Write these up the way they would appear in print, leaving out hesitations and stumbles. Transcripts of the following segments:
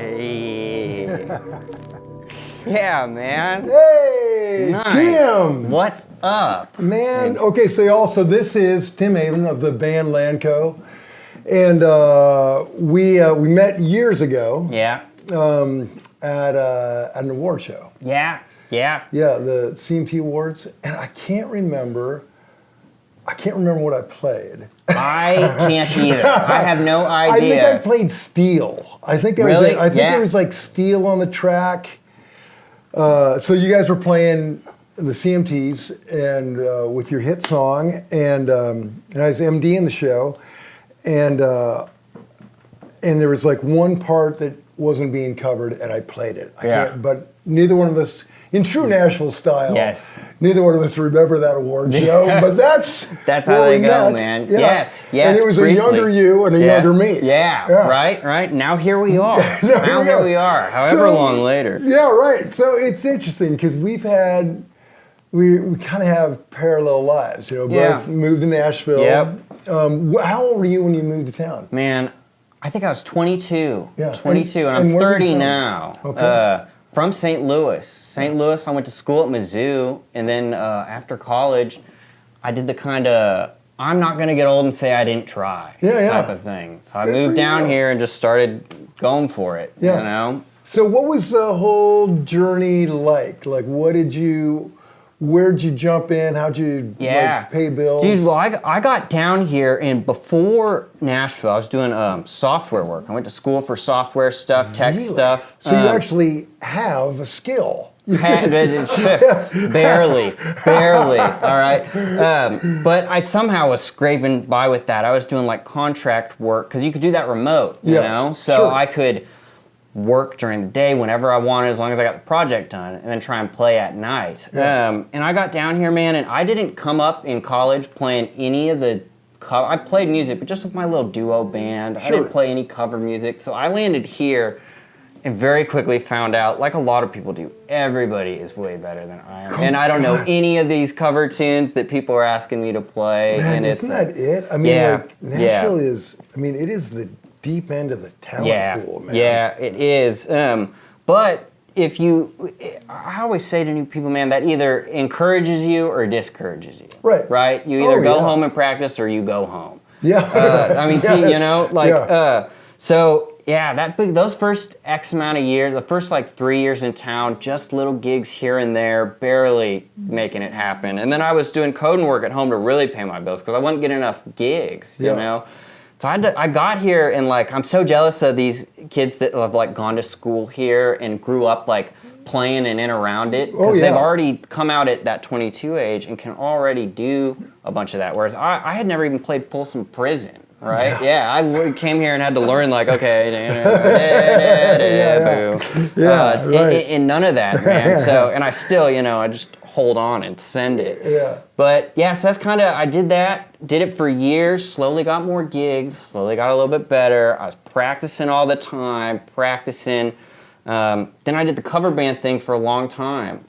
Hey. Yeah, man. Hey, Nice. Tim. What's up? Man, okay, so this is Tim Aven of the band LANCO. And we met years ago. Yeah. At an award show. Yeah. Yeah, the CMT Awards. And I can't remember what I played. I can't either. I have no idea. I think I played steel. I think there Really? there was like steel on the track. So you guys were playing the CMTs and with your hit song, and I was MD in the show, and there was like one part that wasn't being covered, and I played it. But neither one of us, in true Nashville style, Yes. neither one of us remember that award show. But that's how they go, met. man. Yeah. Yes. And it was briefly. a younger you and a younger me. Yeah. Right. Now here we are. Now here we are. However long later. Yeah, right. So it's interesting because we kind of have parallel lives. You know, both moved to Nashville. Yep. How old were you when you moved to town? Man, I think I was 22. Yeah. 22, and I'm 30 now. Okay. From St. Louis. St. Louis, I went to school at Mizzou, and then after college, I did the kind of, I'm not going to get old and say I didn't try type of thing. So I moved down here and just started going for it, you know? So what was the whole journey like? Like, where'd you jump in? How'd you pay bills? Dude, well, I got down here, and before Nashville, I was doing software work. I went to school for software stuff, tech stuff. So you actually have a skill. Barely, all right? But I somehow was scraping by with that. I was doing like contract work, because you could do that remote, you know? So I could work during the day whenever I wanted, as long as I got the project done, and then try and play at night. And I got down here, man, and I didn't come up in college playing any of the I played music, but just with my little duo band. I didn't play any cover music. So I landed here and very quickly found out, like a lot of people do, everybody is way better than I am. And I don't know any of these cover tunes that people are asking me to play. Man, and isn't that it? I mean, like, Nashville is, it is the deep end of the talent pool, man. Yeah, it is. But I always say to new people, man, that either encourages you or discourages you. Right? You either go home and practice or you go home. Those first X amount of years, the first like 3 years in town, just little gigs here and there, barely making it happen. And then I was doing coding work at home to really pay my bills because I wasn't getting enough gigs, you know? So I got here, and like, I'm so jealous of these kids that have like gone to school here and grew up like playing and in around it, because they've already come out at that 22 age and can already do a bunch of that. Whereas I had never even played Folsom Prison, right? I came here and had to learn like, and none of that, man. So, and I still, I just hold on and send it. But so that's kind of, I did it for years, slowly got more gigs, slowly got a little bit better. I was practicing all the time, then I did the cover band thing for a long time.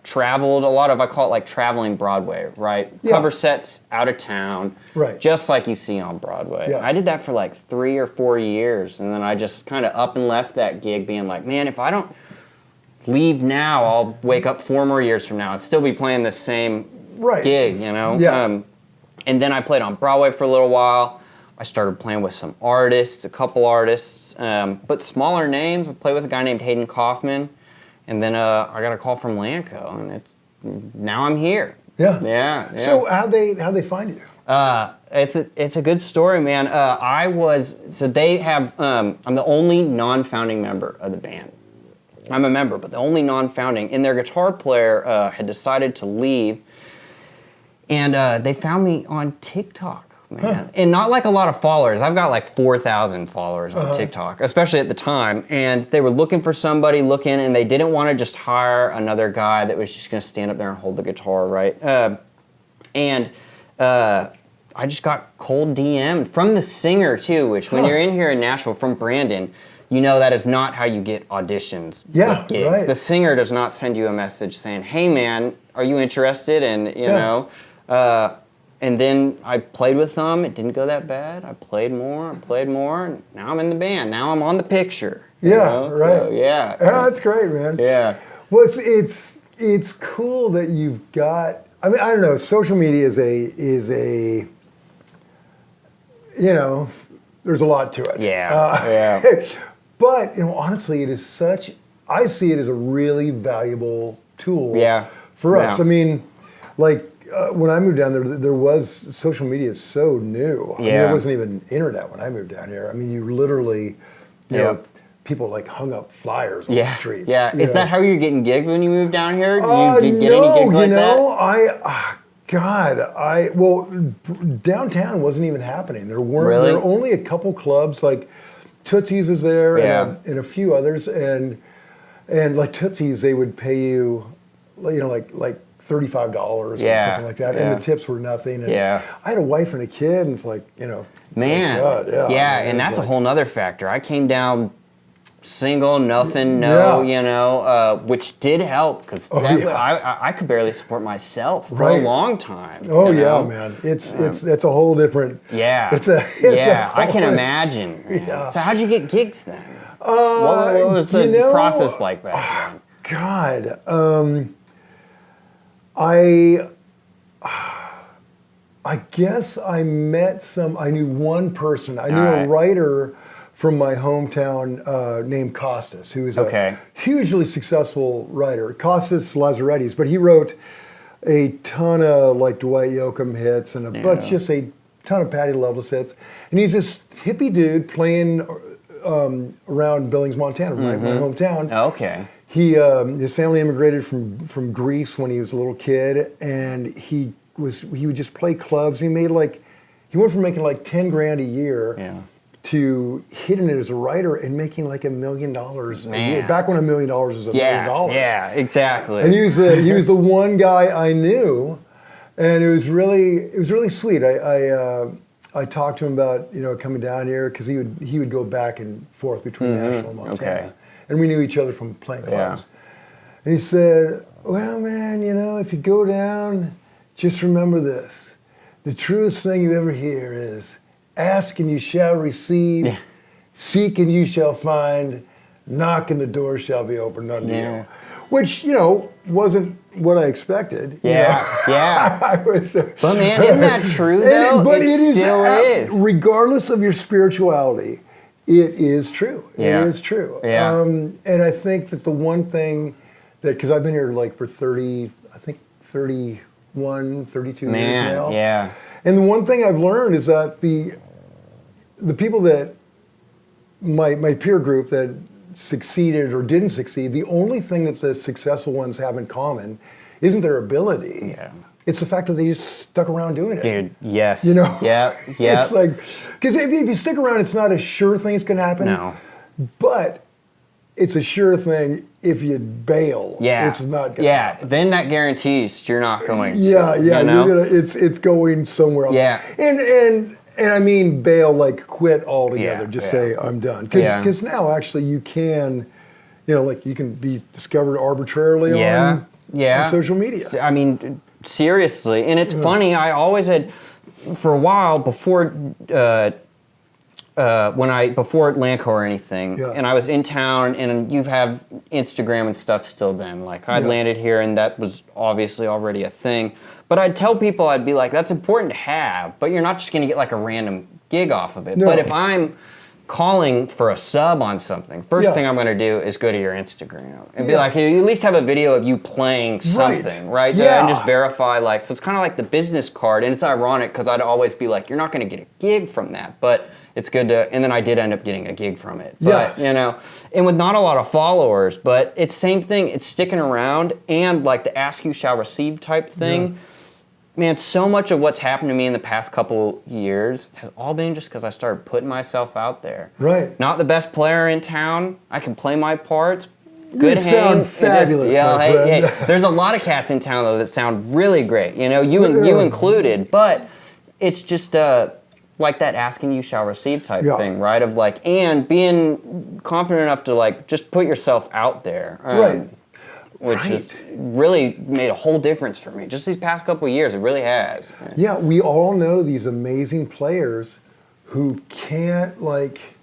Traveled a lot of, I call it like traveling Broadway, right? Cover sets out of town, just like you see on Broadway. I did that for like 3 or 4 years, and then I just kind of up and left that gig being like, man, if I don't leave now, I'll wake up 4 more years from now and still be playing the same gig, you know? And then I played on Broadway for a little while. I started playing with a couple artists, but smaller names. I played with a guy named Hayden Kaufman, and then I got a call from LANCO, and now I'm here. Yeah. So how'd they find you? It's a good story, man. They have, I'm the only non-founding member of the band. I'm a member, but the only non-founding, and their guitar player had decided to leave, and they found me on TikTok. Man, and not like a lot of followers. I've got like 4,000 followers on TikTok, especially at the time. And they were looking for somebody, and they didn't want to just hire another guy that was just going to stand up there and hold the guitar, right? I just got cold DM from the singer too, which when you're in here in Nashville from Brandon, you know that is not how you get auditions with gigs. The singer does not send you a message saying, "Hey man, are you interested?" And you know. and then I played with them. It didn't go that bad. I played more, and now I'm in the band. Now I'm on the picture. Right. So, yeah. That's great, man. Yeah. Well, it's cool that you've got. I mean, I don't know. Social media is a there's a lot to it. Yeah. But honestly, it is such. I see it as a really valuable tool. For us. I mean, like when I moved down there was social media is so new. I mean, there wasn't even internet when I moved down here. I mean, you literally, you know, people like hung up flyers on the street. Yeah. Is that how you're getting gigs when you moved down here? Did you get any gigs like that? Well, downtown wasn't even happening. There were only a couple clubs, like Tootsie's was there, and a few others, and like Tootsie's, they would pay you, like $35 or something like that, and the tips were nothing. And I had a wife and a kid, and it's like, man, God, and that's a whole nother factor. I came down single, nothing, which did help because I could barely support myself for a long time. Man, it's a whole different. I can imagine. So how'd you get gigs then? What was the process like back then? God, I guess I knew one person. I knew a writer from my hometown named Costas, who is a hugely successful writer. Costas Lazaretti, but he wrote a ton of like Dwight Yoakam hits and just a ton of Patti Loveless hits. And he's this hippie dude playing around Billings, Montana, my hometown. His family immigrated from Greece when he was a little kid, and he would just play clubs. He went from making like $10,000 a year to hitting it as a writer and making like $1 million a year. Back when $1 million was $1 million. Yeah, exactly. And he was the one guy I knew, and it was really sweet. I talked to him about coming down here because he would go back and forth between Nashville and Montana, and we knew each other from playing clubs. And he said, "Well, man, if you go down, just remember this: the truest thing you ever hear is." Ask and you shall receive, seek and you shall find, knock and the door shall be opened unto you. Which, wasn't what I expected. But man, isn't that true though? It still is. Regardless of your spirituality, it is true. It is true. And I think that the one thing that, because I've been here like for 32 years now. And the one thing I've learned is that the people that my peer group that succeeded or didn't succeed, the only thing that the successful ones have in common isn't their ability. It's the fact that they just stuck around doing it. Dude, yes. It's like, because if you stick around, it's not a sure thing it's going to happen. No. But it's a sure thing if you bail. It's not going to happen. Then that guarantees you're not going to. It's going somewhere else. And I mean bail, like quit altogether. Just say I'm done. Because now actually you can, you can be discovered arbitrarily on social media. I mean, seriously. And it's funny. I always had, for a while before LANCO or anything, and I was in town, and you have Instagram and stuff still then. Like I'd landed here, and that was obviously already a thing. But I'd tell people, I'd be like, that's important to have, but you're not just going to get like a random gig off of it. But if I'm calling for a sub on something, first thing I'm going to do is go to your Instagram and be like, hey, you at least have a video of you playing something, right? And just verify, like, so it's kind of like the business card. And it's ironic because I'd always be like, you're not going to get a gig from that, but it's good to, and then I did end up getting a gig from it. But, and with not a lot of followers, but it's same thing, it's sticking around, and like the ask you shall receive type thing. Man, so much of what's happened to me in the past couple years has all been just because I started putting myself out there. Not the best player in town. I can play my parts. Good you sound fabulous, my friend. Hey, there's a lot of cats in town though that sound really great. You included, but it's just like that asking you shall receive type thing, right? Of like, and being confident enough to like just put yourself out there. which has really made a whole difference for me. Just these past couple of years, it really has. Yeah, we all know these amazing players who can't, like,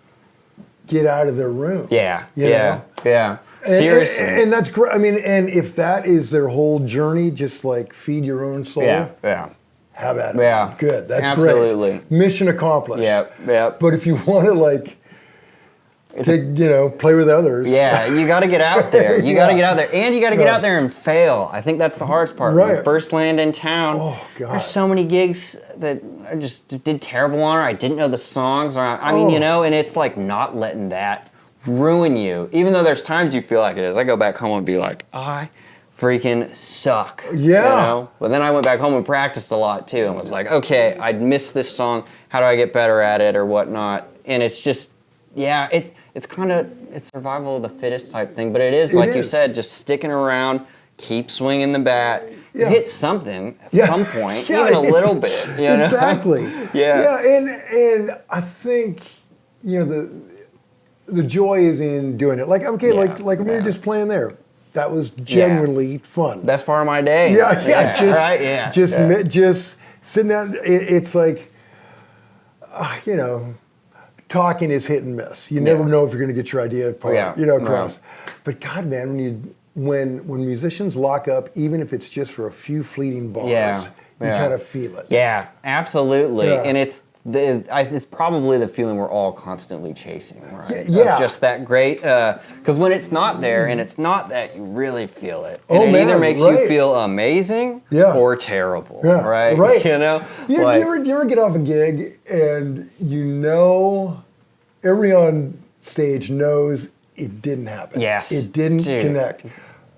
get out of their room. Yeah, you know? yeah. And, Seriously. and that's great. I mean, and if that is their whole journey, just like feed your own soul. Yeah. Have at it. Yeah. Good. That's Absolutely. great. Mission accomplished. Yep. But if you want to, like, play with others. Yeah, you got to get out there. You got to get out there, and you got to get out there and fail. I think that's the hardest part. When you first land in town, there's so many gigs that I just did terrible on, or I didn't know the songs, or I mean, and it's like not letting that ruin you. Even though there's times you feel like it is. I go back home and be like, I freaking suck. Yeah. But then I went back home and practiced a lot too, and was like, okay, I missed this song. How do I get better at it, or whatnot? And it's just, it's kind of, it's survival of the fittest type thing, but it is, like you said, just sticking around, keep swinging the bat, hit something at some point, even a little bit. You know? Exactly. And I think, the joy is in doing it. Like, okay, like when we were just playing there, that was genuinely fun. Best part of my day. Just sitting down. It's like, talking is hit and miss. You never know if you're going to get your idea across. But God, man, when musicians lock up, even if it's just for a few fleeting bars, you kind of feel it. Yeah, absolutely. And it's probably the feeling we're all constantly chasing, right? Of just that great, because when it's not there and it's not that, you really feel it. And it either makes you feel amazing or terrible, right? Do you ever get off a gig and everybody on stage knows it didn't happen. Yes. It didn't connect.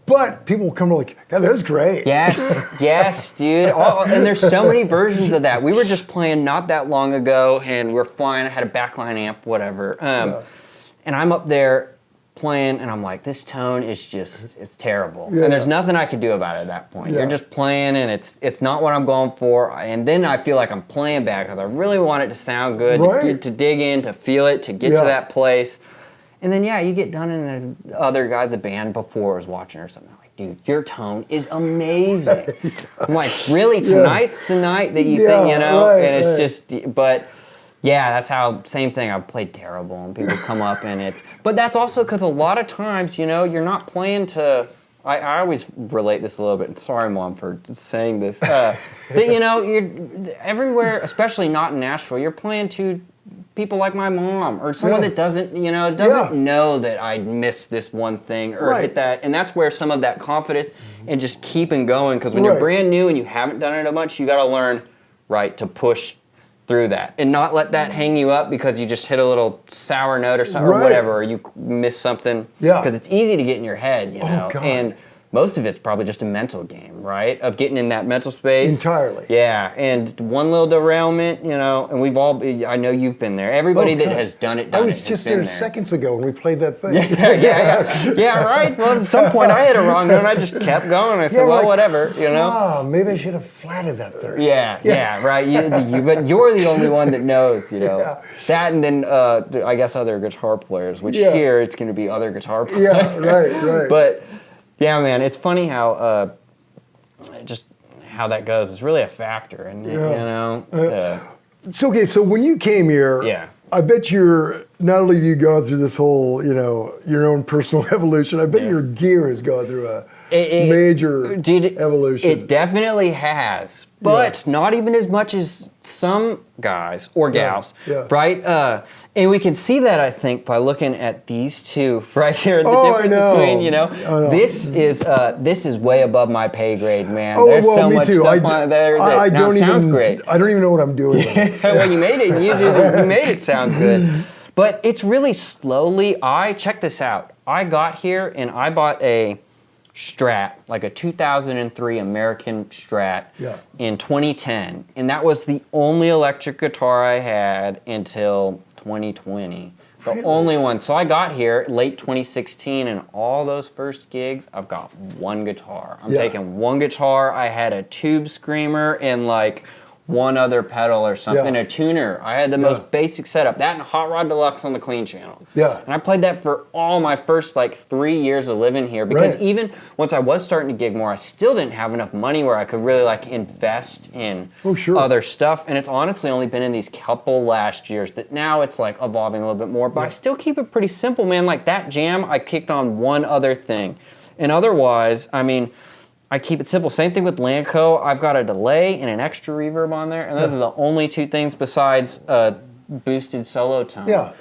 But people will come like, God, that was great. Yes, dude. And there's so many versions of that. We were just playing not that long ago, and we're flying. I had a backline amp, whatever. And I'm up there playing, and I'm like, this tone is it's terrible. And there's nothing I could do about it at that point. You're just playing, and it's not what I'm going for. And then I feel like I'm playing bad because I really want it to sound good, to dig in, to feel it, to get to that place. And then, you get done, and the other guy, the band before, was watching or something. I'm like, dude, your tone is amazing. I'm like, really? Tonight's the night that you think, and it's just, but that's how, same thing, I've played terrible, and people come up, and but that's also because a lot of times, you're not playing to, I always relate this a little bit. Sorry, Mom, for saying this. But, you're everywhere, especially not in Nashville, you're playing to people like my mom or someone that doesn't know that I missed this one thing or hit that. And that's where some of that confidence and just keeping going. Because when you're brand new and you haven't done it a bunch, you got to learn, to push through that and not let that hang you up because you just hit a little sour note or something or whatever, or you miss something. Because it's easy to get in your head, and most of it's probably just a mental game, right? Of getting in that mental space. Entirely. Yeah, and one little derailment, and we've all, I know you've been there. Everybody that has done it, I was just there seconds ago when we played that thing. Yeah, right? Well, at some point I hit a wrong note and I just kept going. I said, whatever, maybe I should have flatted that third. Yeah, right. But you're the only one that knows, That and then, I guess, other guitar players, which here it's going to be other guitar players. Yeah, right. But yeah, man, it's funny how just how that goes. It's really a factor, and So when you came here, I bet not only have you gone through this whole, your own personal evolution. I bet your gear has gone through a major evolution. It definitely has, but not even as much as some guys or gals, right? And we can see that, I think, by looking at these two right here. The difference between, this is way above my pay grade, man. There's so much stuff on there that now sounds great. I don't even know what I'm doing. Well, you made it. You made it sound good. But it's really slowly. Check this out. I got here and I bought a Strat, like a 2003 American Strat in 2010. And that was the only electric guitar I had until 2020. The only one. So I got here late 2016, and all those first gigs, I've got one guitar. I'm taking one guitar. I had a Tube Screamer and like one other pedal or something, Yeah. a tuner. I had the most basic setup. That and Hot Rod Deluxe on the clean channel. Yeah. And I played that for all my first like 3 years of living here because even once I was starting to gig more, I still didn't have enough money where I could really like invest in other stuff. And it's honestly only been in these couple last years that now it's like evolving a little bit more, but I still keep it pretty simple, man. Like that jam, I kicked on one other thing. And otherwise, I mean, I keep it simple. Same thing with LANCO. I've got a delay and an extra reverb on there, and those are the only two things besides boosted solo tone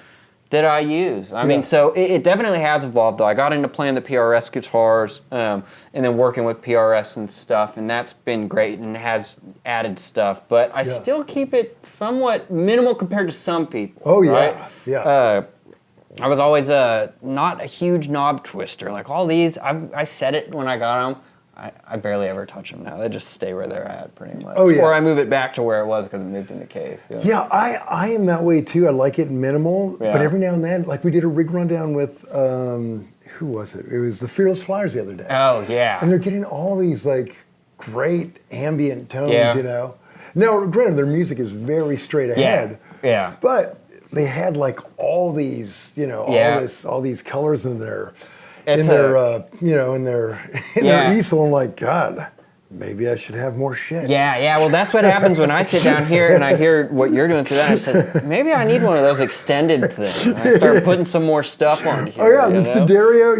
that I use. I mean, so it definitely has evolved, though. I got into playing the PRS guitars and then working with PRS and stuff, and that's been great and has added stuff. But I still keep it somewhat minimal compared to some people. Oh, yeah. Right? Yeah. I was always not a huge knob twister. Like all these, I said it when I got them. I barely ever touch them now. They just stay where they're at, pretty much. Oh, yeah. Or I move it back to where it was because it moved in the case. Yeah, I am that way too. I like it minimal, but every now and then, like we did a rig rundown with, who was it? It was the Fearless Flyers the other day. Oh, yeah. And they're getting all these like great ambient tones, you know. Now, granted, their music is very straight ahead. Yeah. But they had like all these, you know, all these colors in their easel. I'm like, God, maybe I should have more shit. Yeah. Well, that's what happens when I sit down here and I hear what you're doing through that. I said, maybe I need one of those extended things. I start putting some more stuff on here. Oh yeah, the Stereo.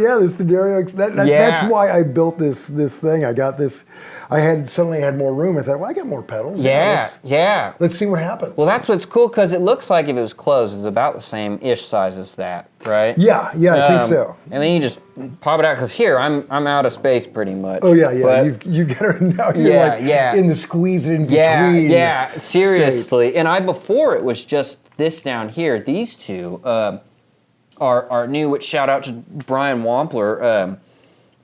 That's why I built this thing. I got this. Suddenly had more room. I thought, well, I got more pedals. Yeah. Let's see what happens. Well, that's what's cool because it looks like if it was closed, it's about the same-ish size as that, right? Yeah, I think so. And then you just pop it out because here I'm out of space pretty much. Oh yeah. But you've got it now. You're in the squeeze it in between. Yeah. Seriously. State. And before it was just this down here. These two are new. Which shout out to Brian Wampler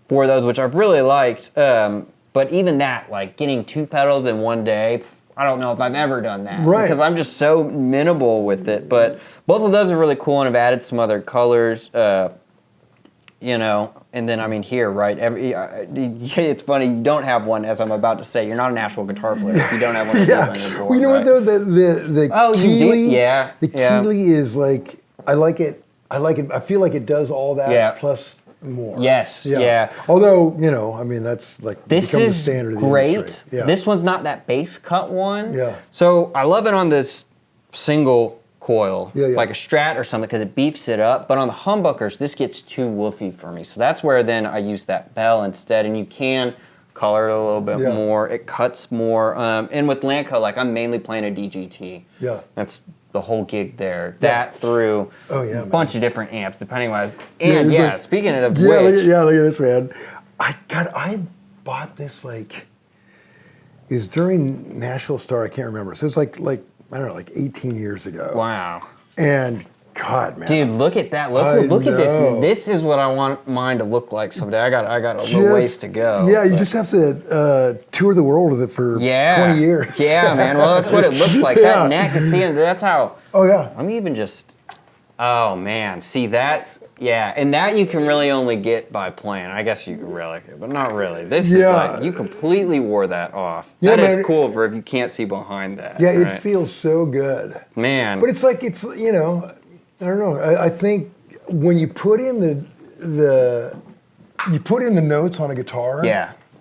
for those, which I've really liked. But even that, like getting two pedals in one day, I don't know if I've ever done that. Right. Because I'm just so minimal with it. But both of those are really cool, and I've added some other colors, you know. And then, I mean, here, right? It's funny, you don't have one, as I'm about to say. You're not a Nashville guitar player if you don't have one of these on your door. Well, you know what, though? The Keeley, the Keeley is like, I like it. I feel like it does all that plus more. Yes. Yeah. Although, you know, I mean, that's like this become is the standard of the great. industry. Yeah. This one's not that bass cut one. Yeah. So I love it on this single coil, yeah. like a Strat or something, because it beefs it up. But on the humbuckers, this gets too woofy for me. So that's where then I use that bell instead, and you can color it a little bit more. It cuts more. And with LANCO, like I'm mainly playing a DGT. Yeah. That's the whole gig there. That through a bunch of different amps, depending on what. And speaking of which. Look at this, man. I bought this like, it was during Nashville Star, I can't remember. So it's like I don't know, like 18 years ago. Wow. And God, man. Dude, look at that. Look at this. This is what I want mine to look like someday. I got a little ways to go. Yeah, you just have to tour the world with it for 20 years. Yeah, man. Well, that's what it looks like. That neck, and see, that's how. Oh, yeah. I'm even just. Oh, man. See, that's. Yeah, and that you can really only get by playing. I guess you can relic it, but not really. This is like, you completely wore that off. Yeah, that is cool for if you can't see behind that. Yeah, it feels so good. Man. But it's like, you know, I don't know. I think when you put in the notes on a guitar,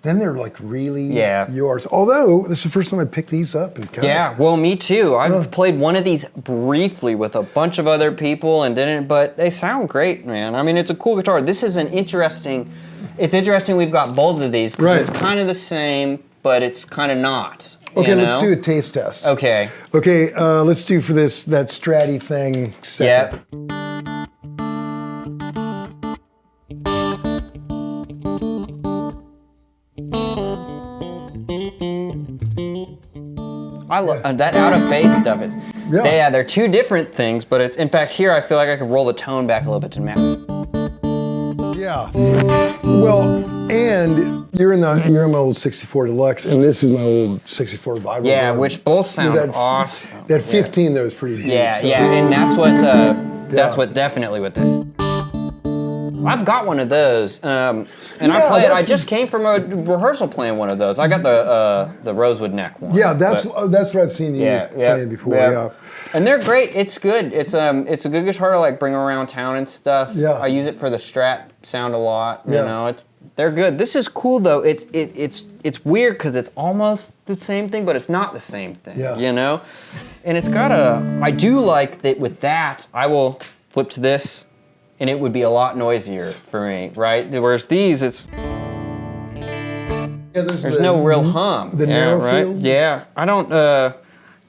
then they're like really yours. Although this is the first time I picked these up and well, me too. I've played one of these briefly with a bunch of other people and didn't, but they sound great, man. I mean, it's a cool guitar. This is it's interesting we've got both of these because it's kind of the same, but it's kind of not. Okay, let's do a taste test. Okay, let's do for that Stratty thing second. I love that out of phase stuff. They're two different things, but it's in fact here I feel like I could roll the tone back a little bit to match. Yeah. Well, and you're in my old 64 Deluxe, and this is my old 64 Vibro. Yeah, which both sound awesome. That 15 though is pretty deep. Yeah, and that's what definitely with this. I've got one of those, and Yeah, I play it. I that's- just came from a rehearsal playing one of those. I got the rosewood neck one. Yeah, that's what I've seen you playing before. Yeah. And they're great. It's good. It's a good guitar to like bring around town and stuff. Yeah. I use it for the Strat sound a lot. You Yeah. know, they're good. This is cool though. It's weird because it's almost the same thing, but it's not the same thing. Yeah. You know, and it's got I do like that with that. I will flip to this, and it would be a lot noisier for me, right? Whereas these, there's no real hum. The narrow field? Yeah, I don't.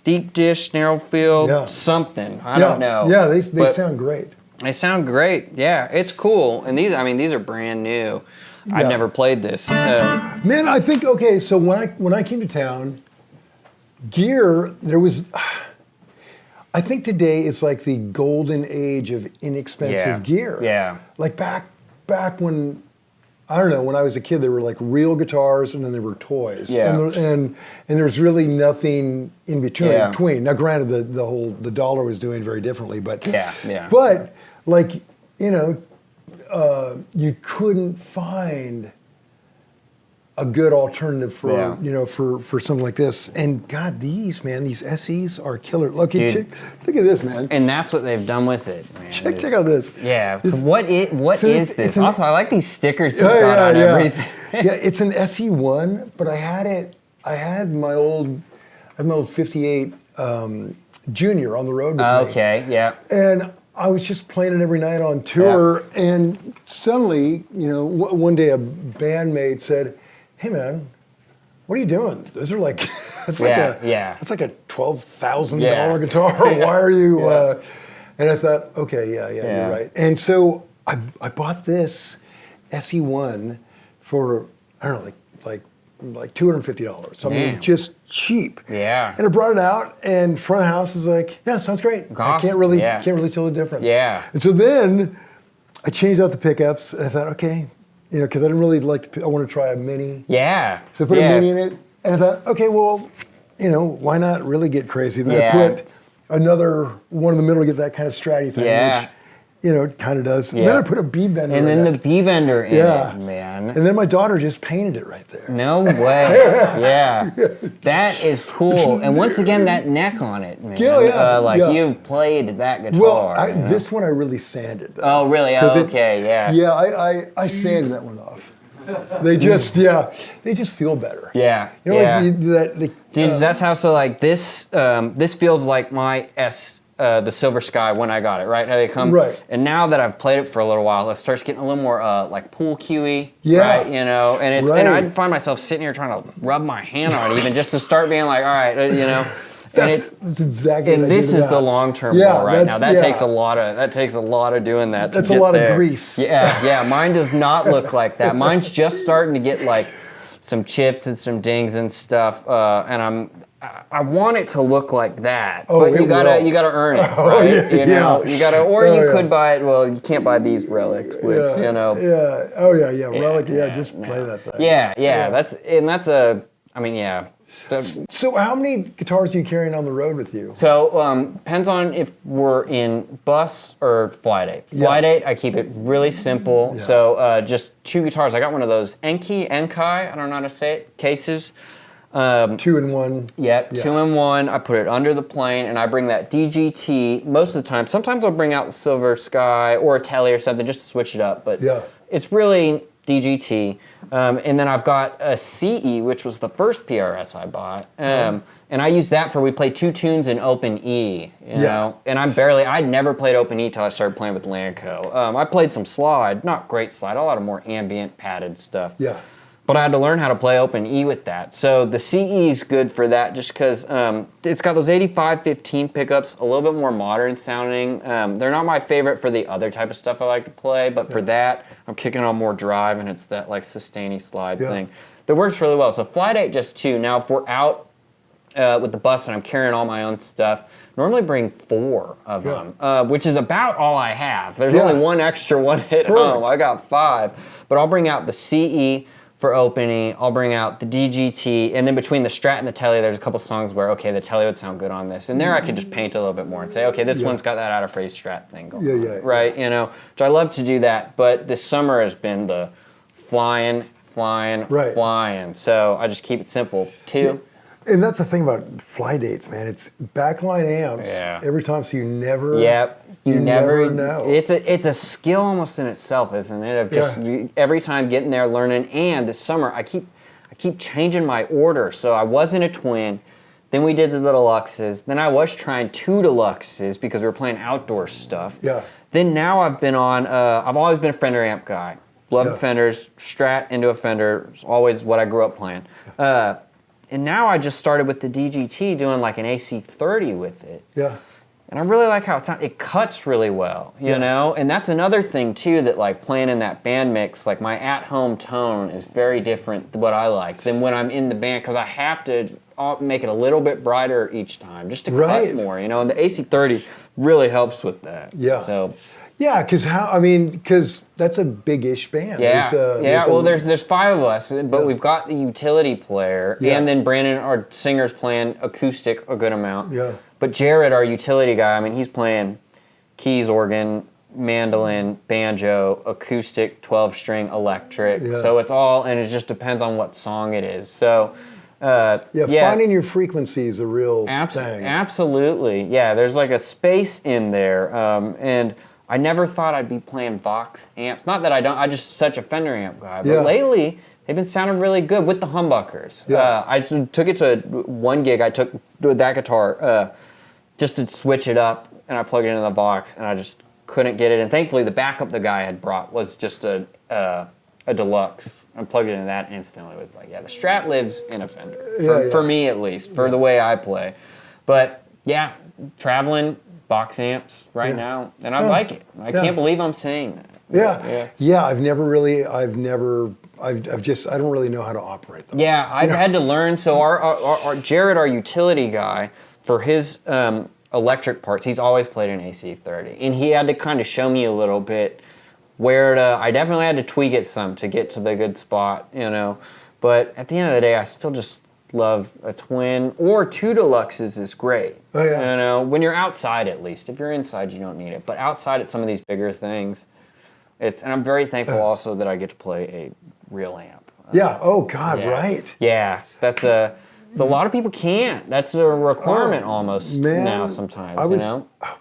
Deep dish, narrow field, something. I don't know. Yeah, they sound great. They sound great. Yeah, it's cool. And these are brand new. Yeah. I've never played this. Man, I think so when I came to town, gear there was. I think today is like the golden age of inexpensive gear. Yeah. Like back when, I don't know, when I was a kid, there were like real guitars and then there were toys. Yeah. And there's really nothing in between. Yeah. Now, granted, the dollar was doing very differently, but Yeah. But like, you know, you couldn't find a good alternative for for something like this. And God, these SEs are killer. Look at this, man. And that's what they've done with it, man. Check out this. Yeah. So what is this? Also, I like these stickers you've Oh, got on everything. Yeah, it's an SE1, but I had my old 58 Junior on the road with me. Okay. Yeah. And I was just playing it every night on tour, and suddenly, you know, one day a bandmate said, "Hey man, what are you doing? Those are like, it's like a $12,000 guitar. Why are you?" And I thought, okay, you're right. And so I bought this SE1 for, I don't know, like $250. I mean, just cheap. Yeah. And I brought it out, and front of house is like, yeah, sounds great. Gosh, I can't really tell the difference. Yeah. And so then I changed out the pickups, and I thought, okay, you know, because I didn't really like I want to try a mini. Yeah. So I put a mini in it, and I thought, okay, well, you know, why not really get crazy? Then I put another one in the middle to get that kind of stratty thing, which, you know, it kind of does. And then I put a B-bender in it. And then the B-bender in it, man. And then my daughter just painted it right there. No way. Yeah. That is cool. And once again, that neck on it, man. You played that guitar. Well, this one I really sanded, though. Oh, really? Oh, okay, yeah. Yeah, I sanded that one off. They just, they just feel better. Yeah, you know, Dude, that's how, so like this feels like my the Silver Sky when I got it, right? How they come. Right. And now that I've played it for a little while, it starts getting a little more like pool cue-y, Yeah. right? You know, and it's and I find myself sitting here trying to rub my hand on it even just to start being like, all right, you know. That's exactly. And this is the long-term goal right now. That takes a lot of doing that. That's a lot of grease. Yeah. Mine does not look like that. Mine's just starting to get like some chips and some dings and stuff, and I want it to look like that, but you gotta earn it, right? You know, you gotta, or you could buy it. Well, you can't buy these relics, which you know. Yeah. Oh yeah. Relic. Yeah. Just play that thing. Yeah. That's a. I mean, yeah. So how many guitars are you carrying on the road with you? So depends on if we're in bus or fly date. Fly date, I keep it really simple. Yeah. So just two guitars. I got one of those Enki, I don't know how to say it, cases. 2-in-1. Yeah, 2-in-1. I put it under the plane, and I bring that DGT most of the time. Sometimes I'll bring out the Silver Sky or a Telly or something just to switch it up. But it's really DGT. And then I've got a CE, which was the first PRS I bought. And I use that we play two tunes in open E, you know? And I'd never played open E till I started playing with LANCO. I played some slide, not great slide, a lot of more ambient padded stuff. Yeah. But I had to learn how to play open E with that. So the CE is good for that just because it's got those 85-15 pickups, a little bit more modern sounding. They're not my favorite for the other type of stuff I like to play, but for that, I'm kicking on more drive, and it's that like sustainy slide thing. That works really well. So flight 8, just 2. Now if we're out with the bus and I'm carrying all my own stuff, normally bring 4 of them, which is about all I have. There's only one extra one at home. I got 5. But I'll bring out the CE for opening, I'll bring out the DGT, and then between the Strat and the Tele, there's a couple songs where, okay, the Tele would sound good on this. And there I could just paint a little bit more and say, okay, this one's got that out of phrase Strat thing going on, right? You know, so I love to do that, but this summer has been the flying. So I just keep it simple. Two. And that's the thing about fly dates, man. It's backline amps every time, so you never. You never know. It's a skill almost in itself, isn't it? Of just every time getting there, learning. And this summer, I keep changing my order. So I was in a twin, then we did the deluxes. Then I was trying 2 deluxes because we were playing outdoor stuff. Yeah. Then now I've been on. I've always been a Fender amp guy. Love Fenders. Strat into a Fender. It's always what I grew up playing. And now I just started with the DGT doing like an AC30 with it. Yeah. And I really like how it sounds. It cuts really well, you know? And that's another thing too, that like playing in that band mix, like my at-home tone is very different than what I like than when I'm in the band, because I have to make it a little bit brighter each time just to cut more, you know? And the AC30 really helps with that. Yeah. So. Yeah, because that's a big-ish band. There's 5 of us, but we've got the utility player, and then Brandon, our singer's playing acoustic a good amount. Yeah. But Jared, our utility guy, I mean, he's playing keys, organ, mandolin, banjo, acoustic, 12-string, electric. Yeah. So it's all, and it just depends on what song it is. So. Finding your frequency is a real thing. Absolutely. Yeah, there's like a space in there, and I never thought I'd be playing Vox amps. Not that I don't, I'm just such a Fender amp guy. But lately, they've been sounding really good with the humbuckers. Yeah. I took it to one gig. I took that guitar just to switch it up, and I plugged it into the Vox, and I just couldn't get it. And thankfully, the backup the guy had brought was just a deluxe. I plugged it into that instantly. It was like, the Strat lives in a Fender. For me, at least, for the way I play. But, traveling box amps right now, and I like it. I can't believe I'm saying that. I've just, I don't really know how to operate them. I've had to learn. So our Jared, our utility guy, for his electric parts, he's always played an AC30, and he had to kind of show me a little bit where to. I definitely had to tweak it some to get to the good spot, you know. But at the end of the day, I still just love a twin, or 2 deluxes is great. You know, when you're outside at least. If you're inside, you don't need it. But outside at some of these bigger things, and I'm very thankful also that I get to play a real amp. Right. Yeah, that's a lot of people can't. That's a requirement almost now sometimes.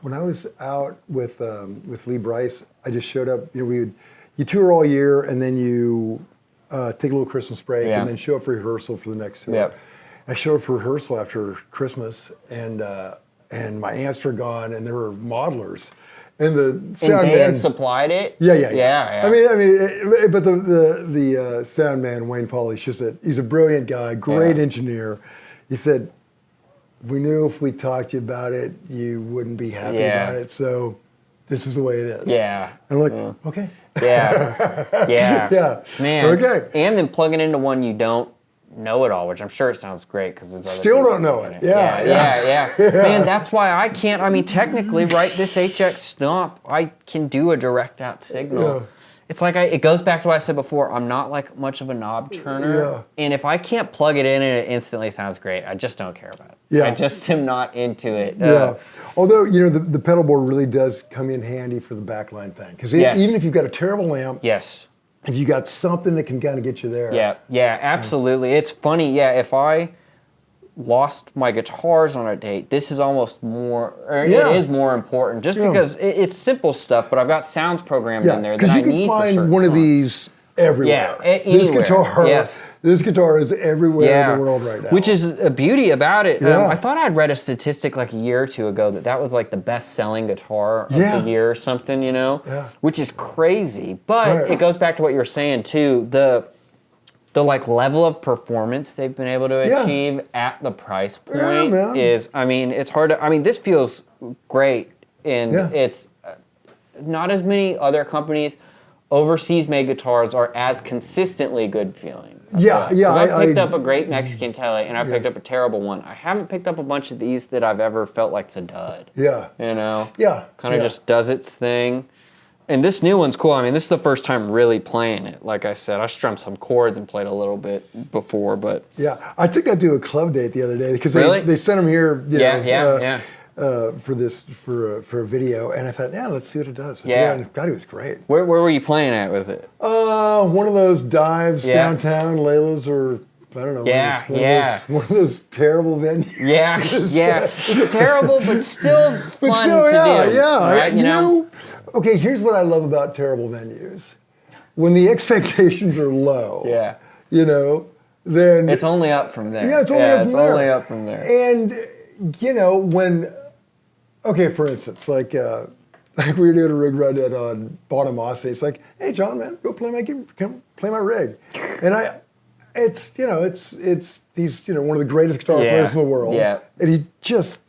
When I was out with Lee Bryce, I just showed up. You know, you tour all year, and then you take a little Christmas break, and then show up for rehearsal for the next tour. I showed up for rehearsal after Christmas, and my amps were gone, and there were modelers. And the sound man supplied it. Yeah. I mean, but the sound man, Wayne Paul, he's a brilliant guy, great engineer. He said, we knew if we talked to you about it, you wouldn't be happy about it. So this is the way it is. Yeah. And I'm like, okay. Yeah. Man. Okay. And then plugging into one you don't know it all, which I'm sure it sounds great because there's other still don't know it. Yeah. Man, that's why I can't. I mean, technically, right? This HX Stomp, I can do a direct out signal. Yeah. It's like it goes back to what I said before. I'm not like much of a knob turner, and if I can't plug it in and it instantly sounds great, I just don't care about it. Yeah. I just am not into it. Although the pedal board really does come in handy for the backline thing, because even if you've got a terrible amp, if you got something that can kind of get you there. Yeah, absolutely. It's funny, if I lost my guitars on a date, this is almost more, it is more important, just because it's simple stuff, but I've got sounds programmed in there that I need for because you can find one of these everywhere. This guitar is everywhere in the world right now. Which is a beauty about it. I thought I'd read a statistic like a year or two ago that was like the best-selling guitar of the year or something, you know? Which is crazy. But it goes back to what you were saying, too. The like level of performance they've been able to achieve at the price point is, I mean, it's hard to, I mean, this feels great, and it's not as many other companies overseas made guitars are as consistently good feeling. I picked up a great Mexican Tele, and I picked up a terrible one. I haven't picked up a bunch of these that I've ever felt like's a dud. You know? Kind of just does its thing. And this new one's cool. I mean, this is the first time really playing it. Like I said, I strummed some chords and played a little bit before, but... Yeah, I took that to a club date the other day because they sent them here for a video, and I thought, yeah, let's see what it does. And God, it was great. Where were you playing at with it? One of those dives downtown, Layla's, or... I don't know. One of those terrible venues. Yeah. Terrible, but still fun to do. Yeah. Right? You know? Okay, here's what I love about terrible venues. When the expectations are low, then... It's only up from there. Yeah, it's only up from there. And, when... Okay, for instance, like we were doing a rig run on Bonamassa. It's like, hey, John, man, go play come play my rig. And it's he's one of the greatest guitar players in the world. Yeah. And he just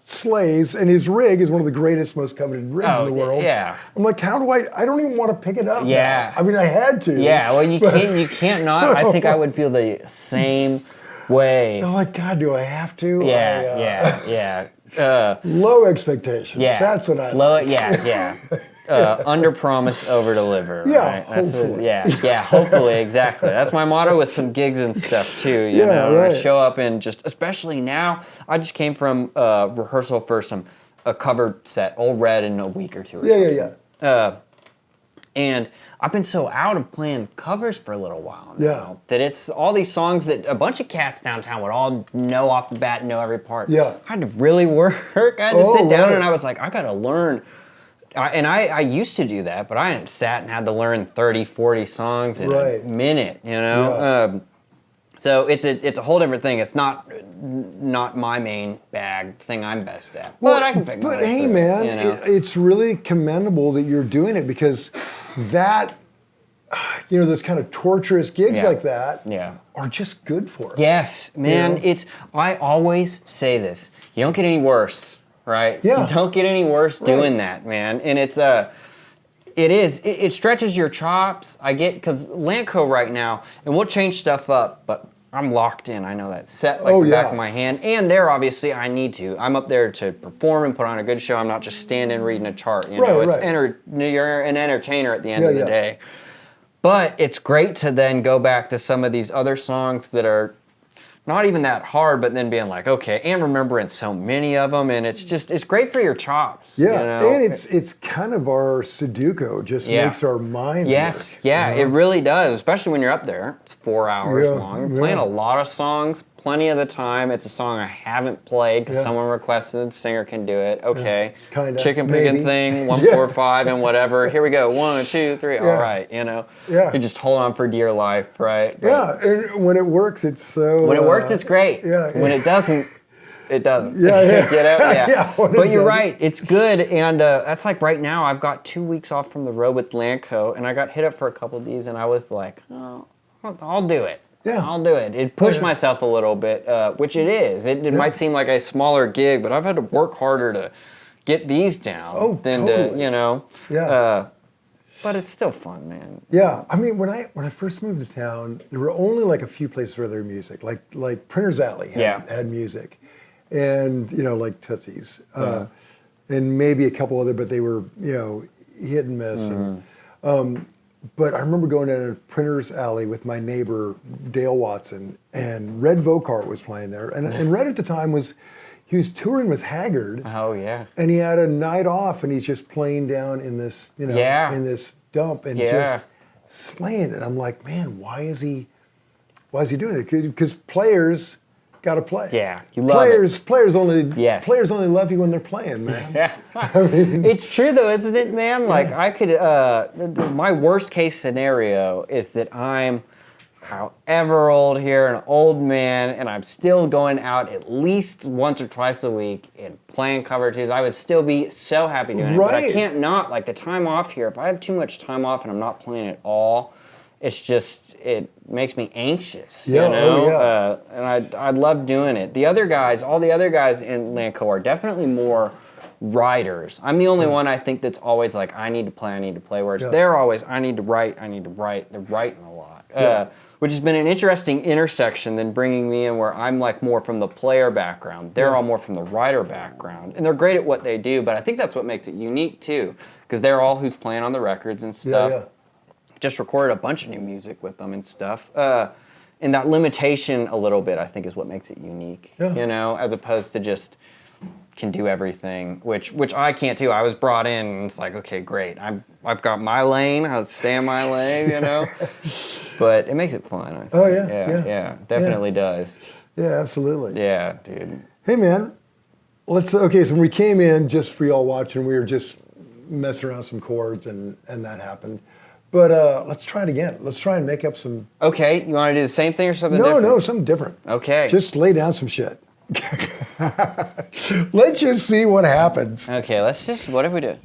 slays, and his rig is one of the greatest, most coveted rigs in the world. Yeah. I'm like, how do I don't even want to pick it up. Yeah. Now. I mean, I had to. Yeah, well, you can't not. I think I would feel the same way. I'm like, God, do I have to? Yeah. Low expectations. Yeah. That's what I like. Yeah. Under promise, over deliver. Yeah, right? hopefully. Hopefully, exactly. That's my motto with some gigs and stuff too. You know, right. I show up and just, especially now, I just came from rehearsal for a cover set, Old Red, in a week or two. And I've been so out of playing covers for a little while now that it's all these songs that a bunch of cats downtown would all know off the bat, know every part. Yeah. I had to really work. I had to sit down and I was like, I got to learn. I used to do that, but I hadn't sat and had to learn 30, 40 songs in a minute, so it's a whole different thing. It's not my main bag thing I'm best at, but I can figure it out. But hey, man, it's really commendable that you're doing it, because that, those kind of torturous gigs like that are just good for us. Yes, man. I always say this. You don't get any worse. Right? Yeah. You don't get any worse doing that, man. And it stretches your chops. I get, because LANCO right now, and we'll change stuff up, but I'm locked in. I know that set like the back of my hand. And there, obviously, I need to. I'm up there to perform and put on a good show. I'm not just standing reading a chart. You're an entertainer at the end of the day. But it's great to then go back to some of these other songs that are not even that hard, but then being like, okay, and remembering so many of them, and it's great for your chops. Yeah, and it's kind of our Sudoku, just makes our minds work. It really does, especially when you're up there. It's 4 hours long. You're playing a lot of songs, plenty of the time. It's a song I haven't played because someone requested, the singer can do it. Okay, kinda, chicken picking thing, 1, 4, 5, and whatever. Here we go, 1, 2, 3. All right, you just hold on for dear life, right? But, and when it works, it's so. When it works, it's great. When it doesn't, it doesn't. But you're right. It's good, and that's like right now. I've got 2 weeks off from the road with LANCO, and I got hit up for a couple of these, and I was like, oh, I'll do it. Yeah, I'll do it. It pushed myself a little bit, which it is. It might seem like a smaller gig, but I've had to work harder to get these down than to, but it's still fun, man. Yeah, I mean, when I first moved to town, there were only like a few places where there was music, like Printer's Alley had music, and like Tootsie's, and maybe a couple other, but they were hit and miss. And, but I remember going down to Printer's Alley with my neighbor Dale Watson, and Red Vocart was playing there, and Red at the time was touring with Haggard. Oh yeah. And he had a night off, and he's just playing down in this, in this dump, and just slaying it. I'm like, man, why is he doing it? Because players got to play. Yeah, you love it. Players only love you when they're playing, man. I mean, it's true though, isn't it, man? Like I could, my worst case scenario is that I'm however old here, an old man, and I'm still going out at least once or twice a week and playing cover tunes. I would still be so happy doing it, but I can't not. Like the time off here, if I have too much time off and I'm not playing at all, it makes me anxious, and I love doing it. All the other guys in LANCO are definitely more writers. I'm the only one I think that's always like, I need to play, whereas they're always, I need to write. They're writing a lot. Which has been an interesting intersection than bringing me in where I'm like more from the player background. They're all more from the writer background. And they're great at what they do, but I think that's what makes it unique too. because they're all who's playing on the records and stuff. Yeah. Just recorded a bunch of new music with them and stuff. And that limitation a little bit, I think, is what makes it unique. Yeah. You know, as opposed to just can do everything, which I can't do. I was brought in and it's like, okay, great. I've got my lane. I'll stay in my lane, you know. But it makes it fun. I think. Oh yeah. Yeah, definitely does. Yeah, absolutely. Yeah, dude. Hey man, okay, so when we came in, just for y'all watching, we were just messing around some chords and that happened. But let's try it again. Let's try and make up some... Okay, you want to do the same thing or something different? No, something different. Okay. Just lay down some shit. Let's just see what happens. Okay, what if we do?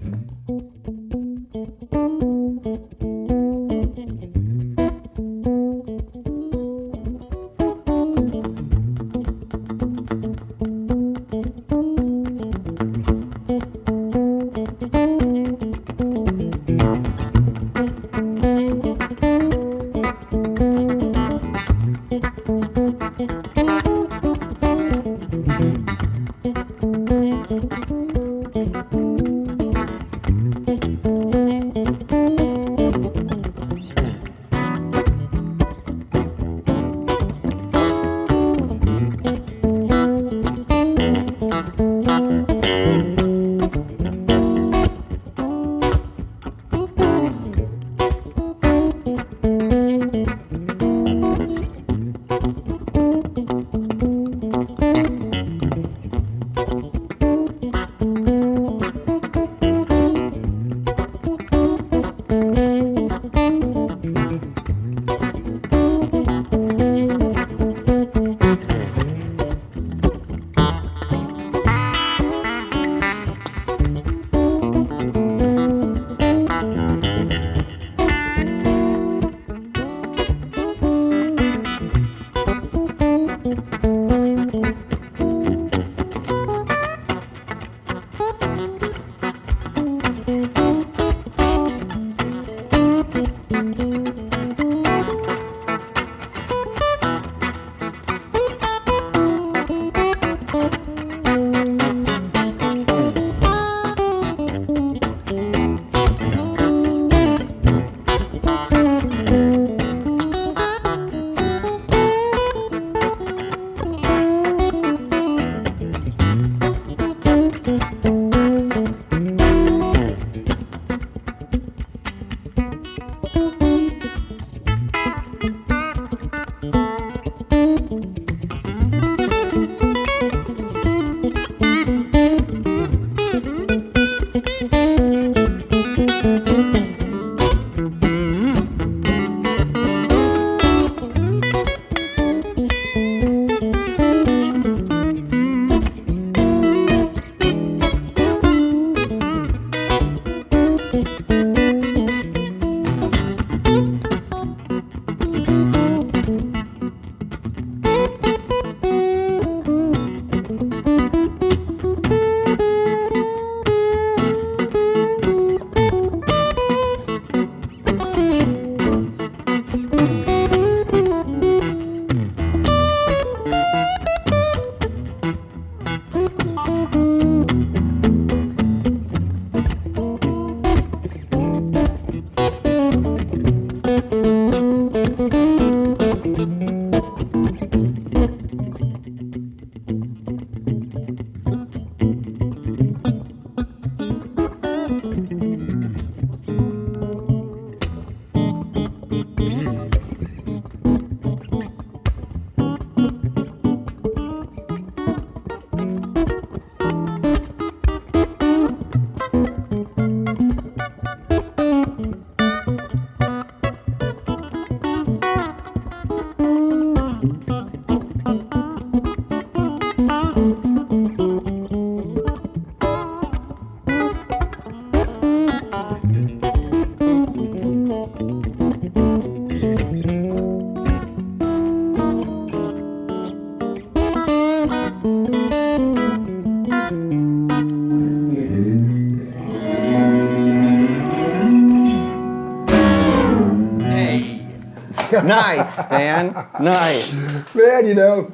Nice, man. Nice. Man, you know,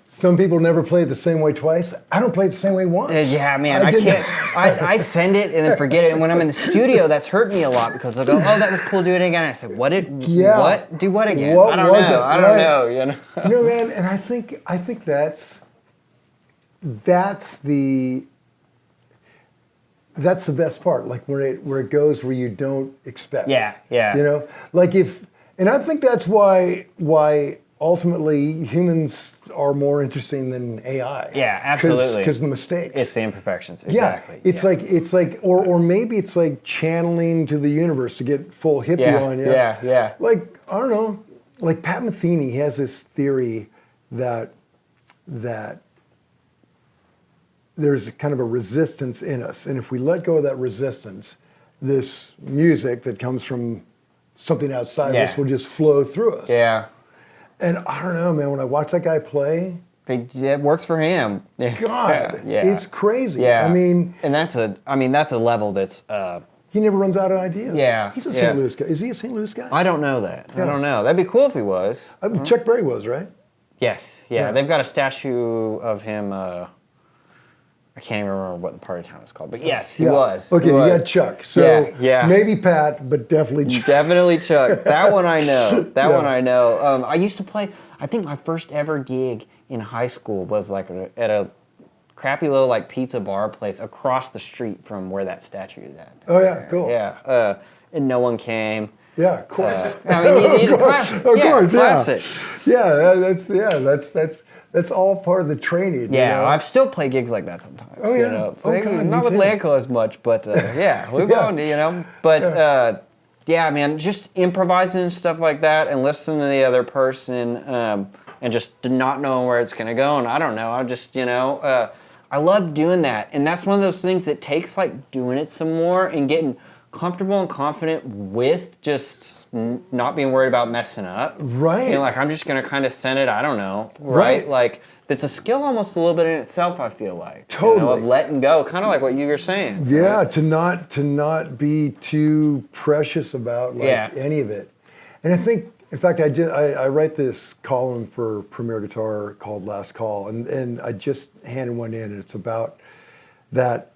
some people never play it the same way twice. I don't play it the same way once. Yeah, man, I can't. I send it and then forget it. And when I'm in the studio, that's hurt me a lot because they'll go, "Oh, that was cool. Do it again." And I said, "What did? Yeah. What? Do what again? What I don't was know. it? I don't know. You know." You know, man, and I think that's the best part. Like where it goes where you don't expect. Yeah, yeah. You know, like and I think that's why ultimately humans are more interesting than AI. Yeah, absolutely. Because the mistakes. It's the imperfections. Exactly. Yeah, it's like, or maybe it's like channeling to the universe to get full hippie on you. Yeah. Like, I don't know, like Pat Metheny has this theory that there's kind of a resistance in us. And if we let go of that resistance, this music that comes from something outside of us will just flow through us. Yeah. And I don't know, man, when I watch that guy play, it works for him. God, it's crazy. Yeah. I mean, and that's a level that's he never runs out of ideas. Yeah. He's a St. Louis guy. Is he a St. Louis guy? I don't know that. I don't know. That'd be cool if he was. Chuck Berry was, right? Yes. Yeah. They've got a statue of him. I can't even remember what the part of town is called, but yes, he was. Okay, you got Chuck. So yeah. maybe Pat, but definitely Chuck. Definitely Chuck. That one I know. That one I know. I used to play. I think my first ever gig in high school was like at a crappy little like pizza bar place across the street from where that statue is at. Oh yeah, cool. Yeah, and no one came. Yeah, of course. I mean, you need a classic. Of course, classic. Yeah, that's all part of the training. Yeah, you know? I've still played gigs like that sometimes. Oh yeah, you know? Not with too. LANCO as much, but yeah, we're going. You know, but yeah, man, just improvising and stuff like that, and listening to the other person, and just not knowing where it's gonna go. And I don't know. I just I love doing that, and that's one of those things that takes like doing it some more and getting comfortable and confident with just not being worried about messing up. Right. And like I'm just gonna kind of send it. I don't know. Right. Like it's a skill almost a little bit in itself. I feel like totally of letting go, kind of like what you were saying. Yeah, right? to not be too precious about any of it. And I think, in fact, I write this column for Premier Guitar called Last Call, and I just handed one in, and it's about that.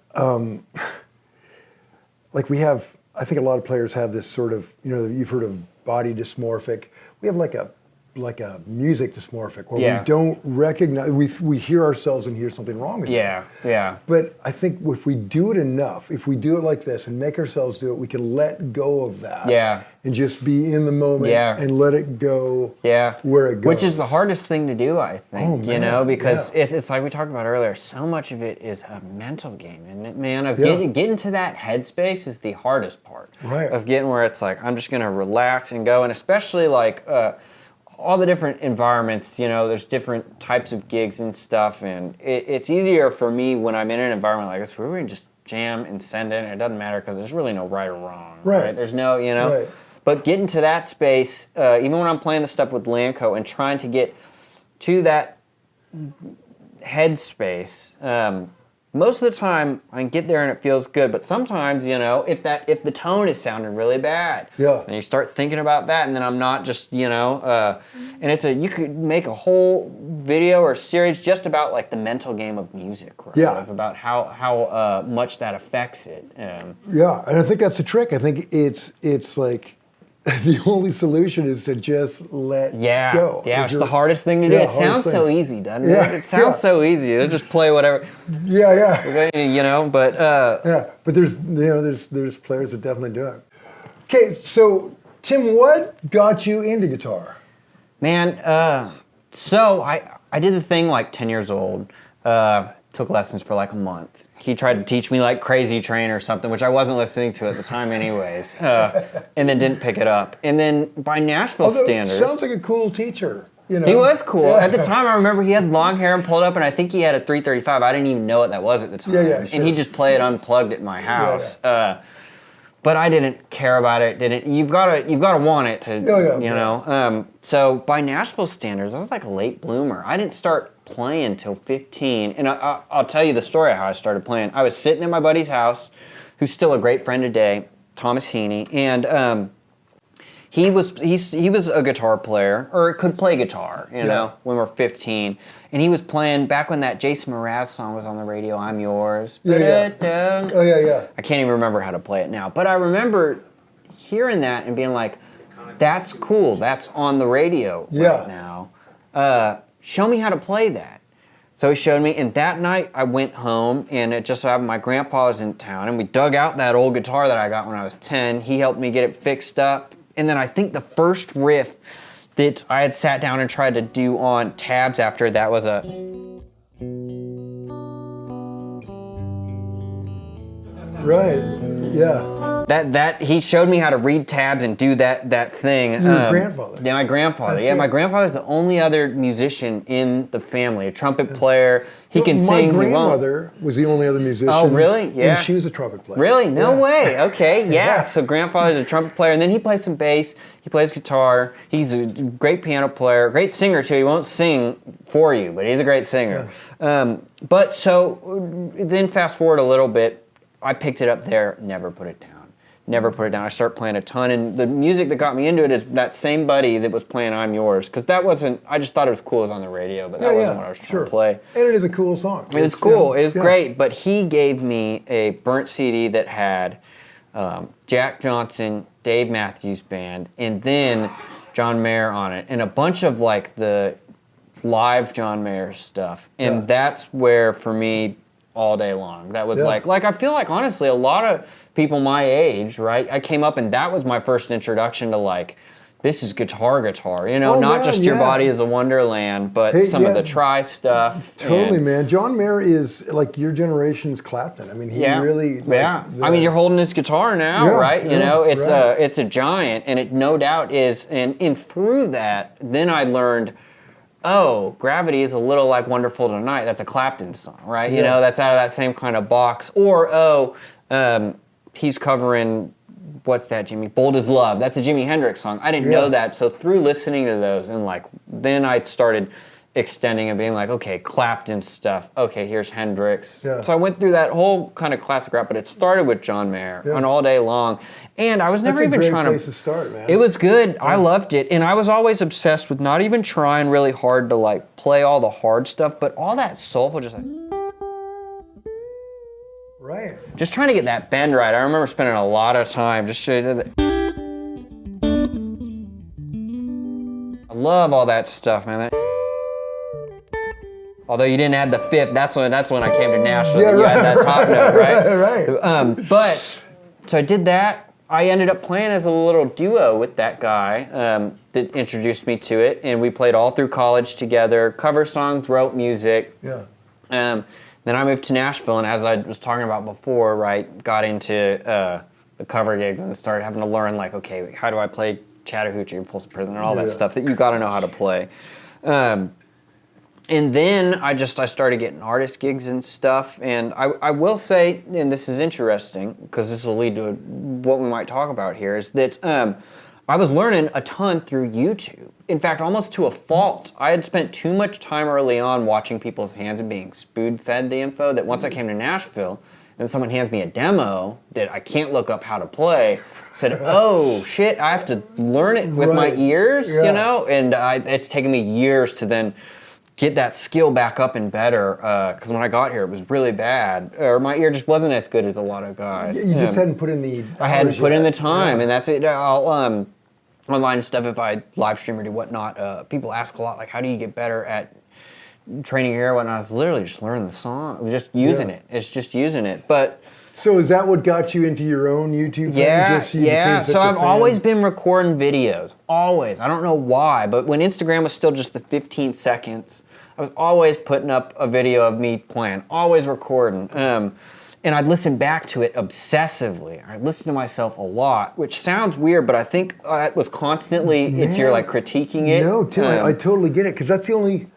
Like we have, I think a lot of players have this sort of, you've heard of body dysmorphic. We have like a music dysmorphic where we don't recognize, we hear ourselves and hear something wrong with it. Yeah. But I think if we do it enough, if we do it like this and make ourselves do it, we can let go of that. Yeah. And just be in the moment and let it go where it goes. Which is the hardest thing to do, I think, because it's like we talked about earlier, so much of it is a mental game. And man, getting to that headspace is the hardest part. Right. Of getting where it's like, I'm just going to relax and go. And especially like all the different environments, there's different types of gigs and stuff. And it's easier for me when I'm in an environment like this where we can just jam and send it. And it doesn't matter because there's really no right or wrong. Right. There's no, Right. But getting to that space, even when I'm playing the stuff with LANCO and trying to get to that headspace, most of the time I can get there and it feels good. But sometimes, if the tone is sounding really bad, and you start thinking about that, and then I'm not just, and you could make a whole video or series just about like the mental game of music, right? About how much that affects it. And I think that's the trick. I think it's like. The only solution is to just let go. Yeah, it's the hardest thing to do. It sounds so easy, doesn't it? It sounds so easy. To just play whatever. But there's players that definitely do it. Okay, so Tim, what got you into guitar? Man, so I did the thing like 10 years old. Took lessons for like a month. He tried to teach me like Crazy Train or something, which I wasn't listening to at the time anyways, and then didn't pick it up. And then by Nashville standards... Sounds like a cool teacher. He was cool. Yeah. At the time, I remember he had long hair and pulled up, and I think he had a 335. I didn't even know what that was at the time. Sure. And he just played unplugged at my house. But I didn't care about it. You've got to want it to, So by Nashville standards, I was like a late bloomer. I didn't start playing till 15. And I'll tell you the story of how I started playing. I was sitting at my buddy's house, who's still a great friend today, Thomas Heaney, and he was a guitar player, or could play guitar, you know, when we were 15. And he was playing, back when that Jason Mraz song was on the radio, I'm Yours. Yeah. Oh, yeah. I can't even remember how to play it now. But I remember hearing that and being like, that's cool, that's on the radio right now. Show me how to play that. So he showed me, and that night I went home, and it just so happened my grandpa was in town, and we dug out that old guitar that I got when I was 10. He helped me get it fixed up, and then I think the first riff that I had sat down and tried to do on tabs after that was a... Right, yeah. That he showed me how to read tabs and do that thing. Your grandfather. Yeah, my grandfather. That's my grandfather's the only other musician in the family. A trumpet player. He can sing. My grandmother was the only other musician. Oh, really? Yeah. And she was a trumpet player. Really? No way. Okay. Yeah. So grandfather's a trumpet player, and then he plays some bass. He plays guitar. He's a great piano player, great singer too. He won't sing for you, but he's a great singer. Yeah. But so then fast forward a little bit, I picked it up there. Never put it down. Never put it down. I started playing a ton, and the music that got me into it is that same buddy that was playing I'm Yours, because that wasn't, I just thought it was cool, it was on the radio, but that wasn't what I was trying to play. And it is a cool song. It's cool, it's great, but he gave me a burnt CD that had Jack Johnson, Dave Matthews Band, and then John Mayer on it, and a bunch of like the live John Mayer stuff, and that's where, for me, all day long, that was like I feel like, honestly, a lot of people my age, right? I came up and that was my first introduction to like, this is guitar, you know, not just Your Body is a Wonderland, but some of the Try stuff. Totally, man. John Mayer is like your generation's Clapton. I mean, he really... I mean, you're holding this guitar now, right? You know, it's a giant, and it no doubt is, and through that, then I learned, oh, Gravity is a little like Wonderful Tonight. That's a Clapton song, right? You know, that's out of that same kind of box. Or, he's covering, what's that, Jimmy? Bold as Love. That's a Jimi Hendrix song. I didn't know that. So through listening to those, and like, then I started extending and being like, okay, Clapton stuff. Okay, here's Hendrix. So I went through that whole kind of classic rap, but it started with John Mayer on All Day Long. And I was never even trying to... That's a great place to start, man. It was good. I loved it. And I was always obsessed with not even trying really hard to like play all the hard stuff, but all that soulful, just like... Right. Just trying to get that bend right. I remember spending a lot of time just to... I love all that stuff, man. Although you didn't add the fifth, that's when I came to Nashville. Yeah, you had that top note, right? Right. But so I did that. I ended up playing as a little duo with that guy that introduced me to it, and we played all through college together, cover songs, wrote music. Yeah. Then I moved to Nashville, and as I was talking about before, right, got into the cover gigs and started having to learn, like, okay, how do I play Chattahoochee and Folsom Prison and all that stuff that you got to know how to play. And then I started getting artist gigs and stuff, and I will say, and this is interesting, because this will lead to what we might talk about here, is that I was learning a ton through YouTube. In fact, almost to a fault. I had spent too much time early on watching people's hands and being spoon-fed the info that once I came to Nashville, and someone hands me a demo that I can't look up how to play, said, oh, shit, I have to learn it with my ears, you know? And it's taken me years to then get that skill back up and better, because when I got here, it was really bad. Or my ear just wasn't as good as a lot of guys. You just hadn't put in the... I hadn't put in the time, and that's it. I'll, online stuff, if I live stream or do whatnot, people ask a lot, like, how do you get better at training your ear and whatnot? It's literally just learning the song. I'm just using it. It's just using it. But... So is that what got you into your own YouTube thing? Yeah. So I've always been recording videos. Always. I don't know why, but when Instagram was still just the 15 seconds, I was always putting up a video of me playing, always recording. And I'd listen back to it obsessively. I'd listen to myself a lot, which sounds weird, but I think that was constantly, if you're like critiquing it. No, Tim, I totally get it, because that's the only,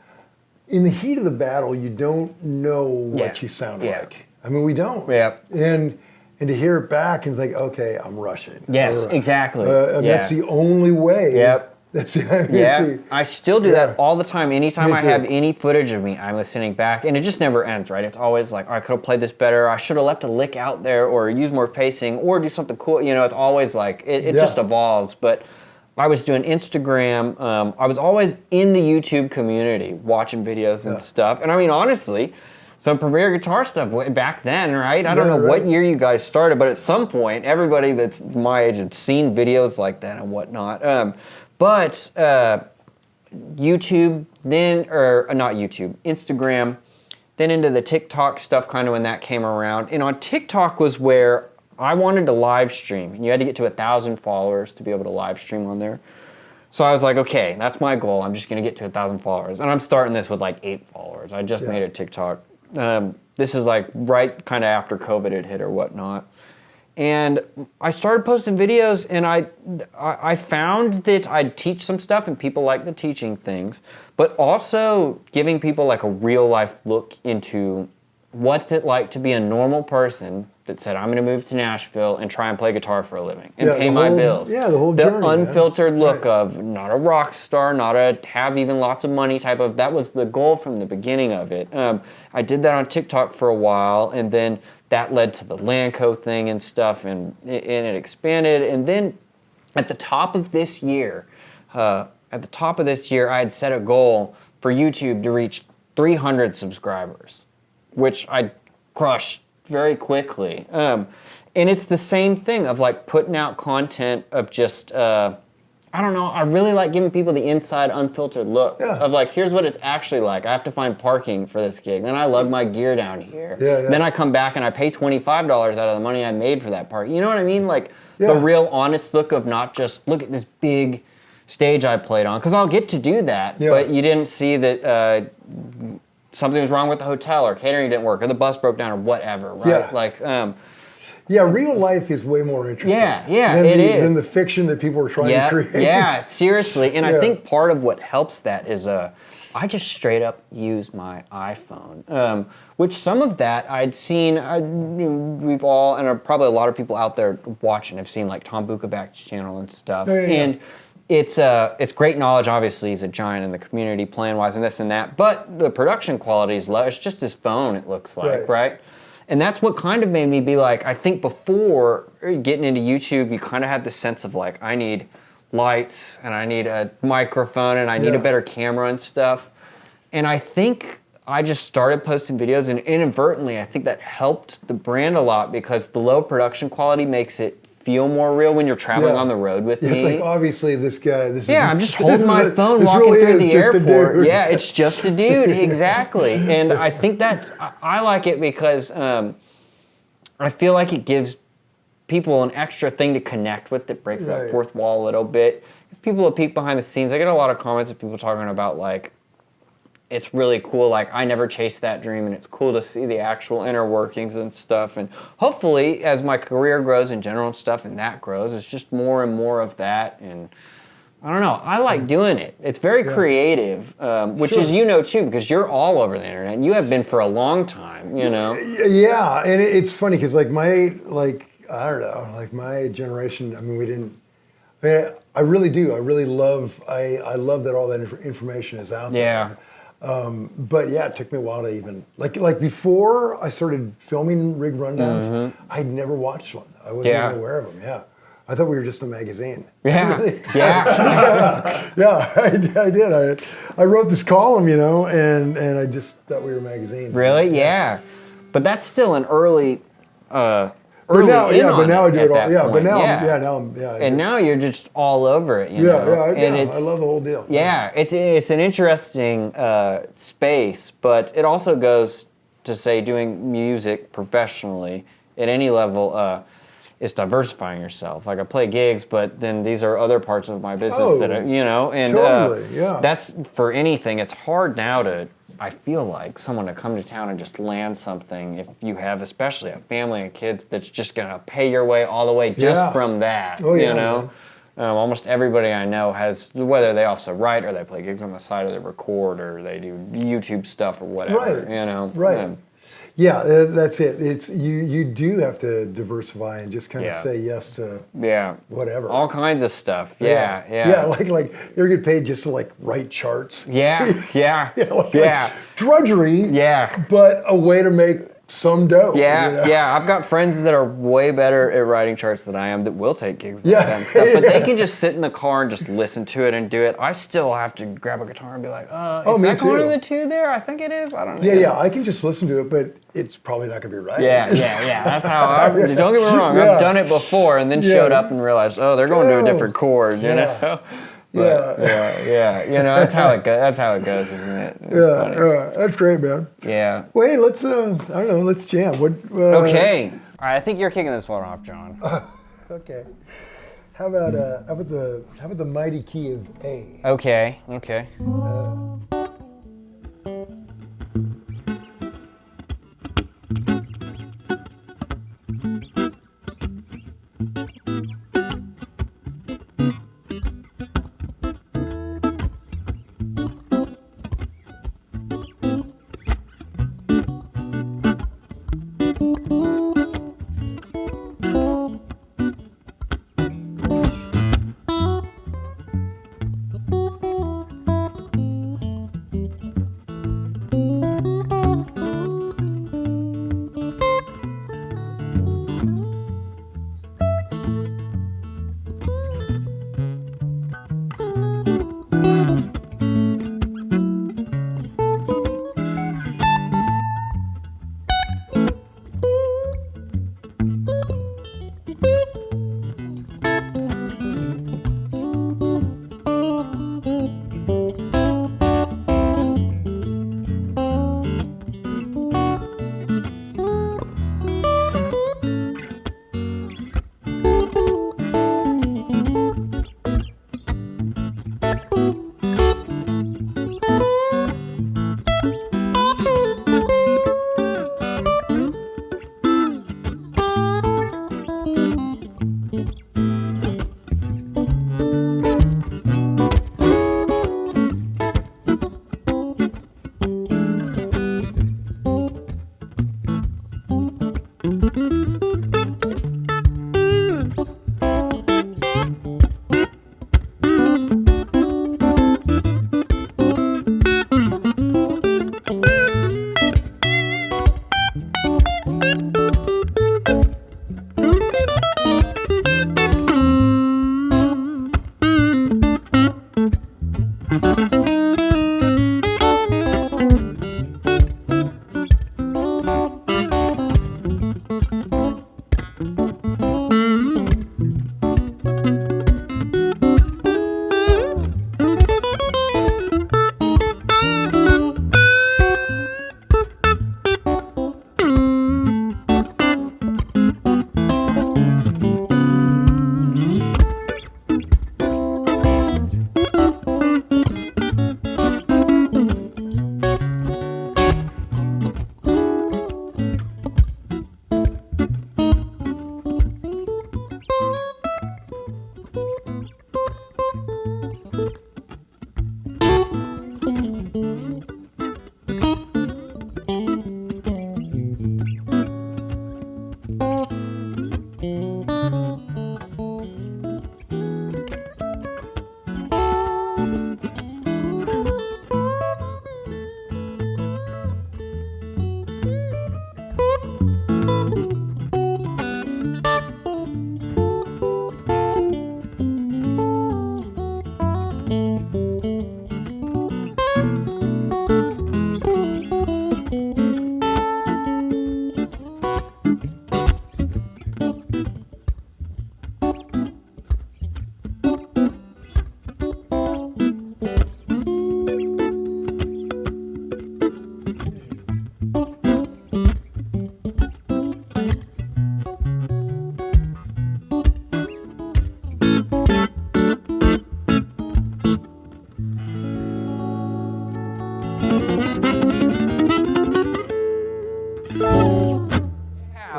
in the heat of the battle, you don't know what you sound like. I mean, we don't. Yeah. And to hear it back, and it's like, okay, I'm rushing. Yes, exactly. That's the only way. Yep. That's I still do that all the time. Anytime I have any footage of me, I'm listening back, and it just never ends, right? It's always like, oh, I could have played this better. I should have left a lick out there, or use more pacing, or do something cool. You know, it's always like, it just evolves. But I was doing Instagram. I was always in the YouTube community watching videos and stuff. And I mean, honestly, some Premier Guitar stuff way back then, right? I don't know what year you guys started, but at some point, everybody that's my age had seen videos like that and whatnot. But YouTube then, or not YouTube, Instagram, then into the TikTok stuff kind of when that came around. And on TikTok was where I wanted to live stream, and you had to get to 1,000 followers to be able to live stream on there. So I was like, okay, that's my goal. I'm just going to get to 1,000 followers. And I'm starting this with like 8 followers. I just made a TikTok. This is like right kind of after COVID had hit or whatnot. And I started posting videos, and I found that I'd teach some stuff, and people like the teaching things, but also giving people like a real life look into what's it like to be a normal person that said, I'm going to move to Nashville and try and play guitar for a living and pay my bills. Yeah, the whole journey. The unfiltered look of not a rock star, not a have even lots of money type of, that was the goal from the beginning of it. I did that on TikTok for a while, and then that led to the LANCO thing and stuff, and it expanded. And then at the top of this year, I had set a goal for YouTube to reach 300 subscribers, which I crushed very quickly. And it's the same thing of like putting out content of just, I don't know, I really like giving people the inside unfiltered look of like, here's what it's actually like. I have to find parking for this gig. Then I lug my gear down here. Then I come back and I pay $25 out of the money I made for that park. You know what I mean? Like the real honest look of not just, look at this big stage I played on. Because I'll get to do that, but you didn't see that something was wrong with the hotel, or catering didn't work, or the bus broke down, or whatever, right? Like, real life is way more interesting. Than the fiction that people are trying to create. Yeah, seriously. And I think part of what helps that is I just straight up use my iPhone, which some of that I'd seen, we've all, and probably a lot of people out there watching have seen like Tom Bukovacs' channel and stuff. And it's great knowledge. Obviously, he's a giant in the community, playing-wise, and this and that. But the production quality is low. It's just his phone, it looks like, right? And that's what kind of made me be like, I think before getting into YouTube, you kind of had the sense of like, I need lights, and I need a microphone, and I need a better camera and stuff. And I think I just started posting videos, and inadvertently, I think that helped the brand a lot, because the low production quality makes it feel more real when you're traveling on the road with me. It's like, obviously, this guy, I'm just holding my phone walking through the airport. Yeah, it's just a dude, exactly. And I think I like it because I feel like it gives people an extra thing to connect with that breaks that fourth wall a little bit. It's people a peek behind the scenes. I get a lot of comments of people talking about like, it's really cool, like I never chased that dream, and it's cool to see the actual inner workings and stuff. And hopefully, as my career grows in general and stuff, and that grows, it's just more and more of that. And I don't know, I like doing it. It's very creative, which is, you know, too, because you're all over the internet, and you have been for a long time, you know? Yeah, and it's funny, because like I don't know, like my generation, I mean, we didn't, I really do. I really love, I love that all that information is out there. But yeah, it took me a while to even, like before I started filming rig rundowns, I'd never watched one. I wasn't even aware of them, I thought we were just a magazine. I did. I wrote this column, you know, and I just thought we were a magazine. Really? Yeah. But that's still an early But now I do it all. Yeah, but now, And now you're just all over it. You know? I love the whole deal. Yeah, it's an interesting space, but it also goes to say doing music professionally at any level is diversifying yourself. Like I play gigs, but then these are other parts of my business that are, you know, and that's for anything. It's hard now to. I feel like someone to come to town and just land something if you have, especially a family and kids, that's just going to pay your way all the way just from that, you know? Almost everybody I know has, whether they also write or they play gigs on the side or they record or they do YouTube stuff or whatever, you know? Yeah, that's it. It's you do have to diversify and just kind of say yes to whatever. All kinds of stuff. Yeah, like you get paid just to like write charts. Like drudgery. But a way to make some dough. Yeah. I've got friends that are way better at writing charts than I am that will take gigs like that and stuff. But they can just sit in the car and just listen to it and do it. I still have to grab a guitar and be like, is that going to the 2 there? I think it is. I don't know. Yeah. I can just listen to it, but it's probably not going to be right. Yeah. That's how don't get me wrong. I've done it before and then showed up and realized, they're going to a different chord, you know? But, yeah. That's how it goes. That's how it goes, isn't it? Funny. That's great, man. Yeah. Well, hey, let's I don't know, let's jam. Okay. All right, I think you're kicking this one off, John. Okay. How about the mighty key of A? Okay.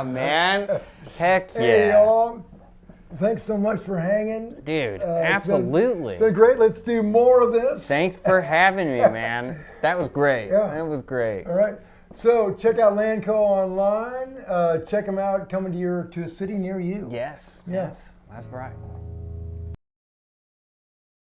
man. Heck yeah. Hey, y'all. Thanks so much for hanging. Dude, absolutely. It's been great. Let's do more of this. Thanks for having me, man. That was great. Yeah. That was great. All right. So check out LANCO online. Check them out coming to a city near you. Yes. Yeah. Yes. That's right.